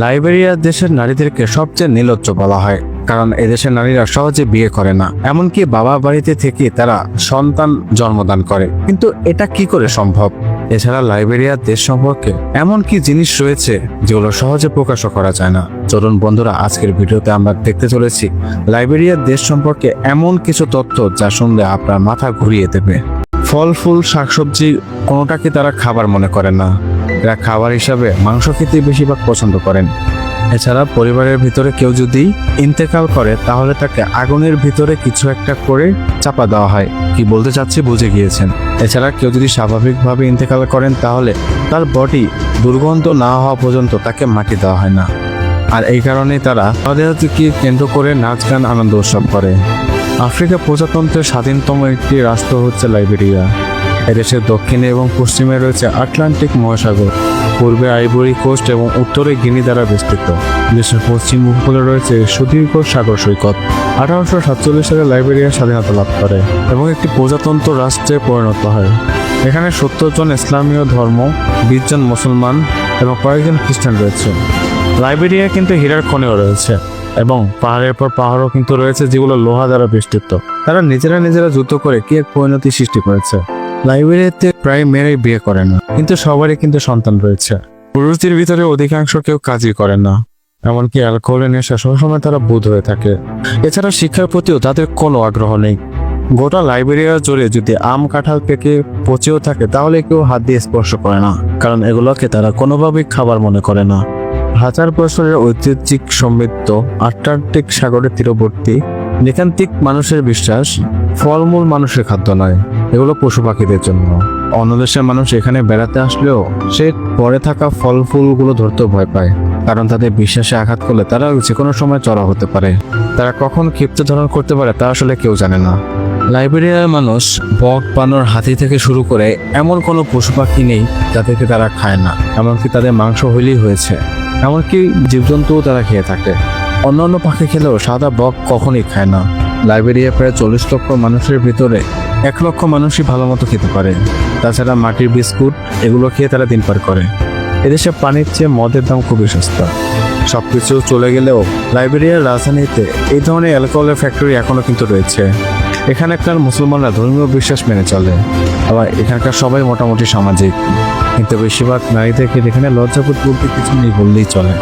Liberia দেশের নারীদেরকে সবচেয়ে নির্লজ্জ বলা হয়, কারণ এদেশের নারীরা সহজে বিয়ে করে না, এমনকি বাবা বাড়িতে থেকে তারা সন্তান জন্মদান করে। কিন্তু এটা কি করে সম্ভব? এছাড়া লাইবেরিয়ার দেশ সম্পর্কে এমন কি জিনিস রয়েছে যেগুলো সহজে প্রকাশও করা যায় না। চলুন বন্ধুরা, আজকের ভিডিওতে আমরা দেখতে চলেছি লাইবেরিয়ার দেশ সম্পর্কে এমন কিছু তথ্য যা শুনলে আপনার মাথা ঘুরিয়ে দেবে। ফল ফুল শাকসবজি কোনোটাকে তারা খাবার মনে করেন না, এরা খাবার হিসাবে মাংস খেতে বেশিরভাগ পছন্দ করেন। এছাড়া পরিবারের ভিতরে কেউ যদি ইন্তেকাল করে তাহলে তাকে আগুনের ভিতরে কিছু একটা করে চাপা দেওয়া হয়। কি বলতে চাচ্ছি বুঝে গিয়েছেন। এছাড়া কেউ যদি স্বাভাবিকভাবে ইন্তেকাল করেন তাহলে তার বডি দুর্গন্ধ না হওয়া পর্যন্ত তাকে মাটি দেওয়া হয় না। আর এই কারণেই তারা স্বাধীনতাকে কেন্দ্র করে নাচ গান আনন্দ উৎসব করে। আফ্রিকা প্রজাতন্ত্রের স্বাধীনতম একটি রাষ্ট্র হচ্ছে লাইবেরিয়া। এদেশের দক্ষিণে এবং পশ্চিমে রয়েছে আটলান্টিক মহাসাগর, পূর্বে আইভরি কোস্ট এবং উত্তরে গিনি দ্বারা বেষ্টিত। দেশের পশ্চিম উপকূলে রয়েছে সুদীর্ঘ সাগর সৈকত। 1847 সালে লাইবেরিয়া স্বাধীনতা লাভ করে এবং একটি প্রজাতন্ত্র রাষ্ট্রে পরিণত হয়। এখানে 70 জন ইসলামীয় ধর্ম, 20 জন মুসলমান এবং কয়েকজন খ্রিস্টান রয়েছে। লাইবেরিয়া কিন্তু হীরার খনিও রয়েছে এবং পাহাড়ের পর পাহাড়ও কিন্তু রয়েছে যেগুলো লোহা দ্বারা বেষ্টিত। তারা নিজেরা যুদ্ধ করে কি এক পরিণতি সৃষ্টি করেছে। লাইবেরিয়াতে প্রায় মেয়েরাই বিয়ে করে না, কিন্তু সবারই কিন্তু সন্তান রয়েছে। পুরুষদের ভিতরে অধিকাংশ কেউ কাজই করে না, এমনকি অ্যালকোহলের নেশা সবসময় তারা বুঁদ হয়ে থাকে। এছাড়া শিক্ষার প্রতিও তাদের কোনো আগ্রহ নেই। গোটা লাইবেরিয়া জুড়ে যদি আম কাঁঠাল পেকে পচেও থাকে তাহলে কেউ হাত দিয়ে স্পর্শ করে না, কারণ এগুলোকে তারা কোনোভাবেই খাবার মনে করে না। হাজার বছরের ঐতিহ্যিক সমৃদ্ধ আটলান্টিক সাগরের তীরবর্তী নিতান্তিক মানুষের বিশ্বাস ফলমূল মানুষের খাদ্য নয়, এগুলো পশু পাখিদের জন্য। অন্য দেশের মানুষ এখানে বেড়াতে আসলেও সে পরে থাকা ফল ফুলগুলো ধরতেও ভয় পায়, কারণ তাদের বিশ্বাসে আঘাত করলে তারা যে কোনো সময় চড়া হতে পারে। তারা কখন ক্ষিপ্ত ধারণ করতে পারে তা আসলে কেউ জানে না। লাইবেরিয়ার মানুষ বক, বানর, হাতি থেকে শুরু করে এমন কোনো পশু পাখি নেই যাদেরকে তারা খায় না, এমনকি তাদের মাংস হইলেই হয়েছে। এমনকি জীবজন্তুও তারা খেয়ে থাকে। অন্যান্য পাখি খেলেও সাদা বক কখনই খায় না। লাইবেরিয়া প্রায় 40 লক্ষ মানুষের ভিতরে 1 লক্ষ মানুষই ভালো মতো খেতে পারে। তাছাড়া মাটির বিস্কুট এগুলো খেয়ে তারা দিন পার করে। এদেশে পানির চেয়ে মদের দাম খুবই সস্তা। সবকিছু চলে গেলেও লাইবেরিয়ার রাজধানীতে এই ধরনের অ্যালকোহলের ফ্যাক্টরি এখনো কিন্তু রয়েছে। এখানকার মুসলমানরা ধর্মীয় বিশ্বাস মেনে চলে, আবার এখানকার সবাই মোটামুটি সামাজিক, কিন্তু বেশিরভাগ নারীদেরকে এখানে লজ্জাবোধ বলতে কিছু নেই বললেই চলে।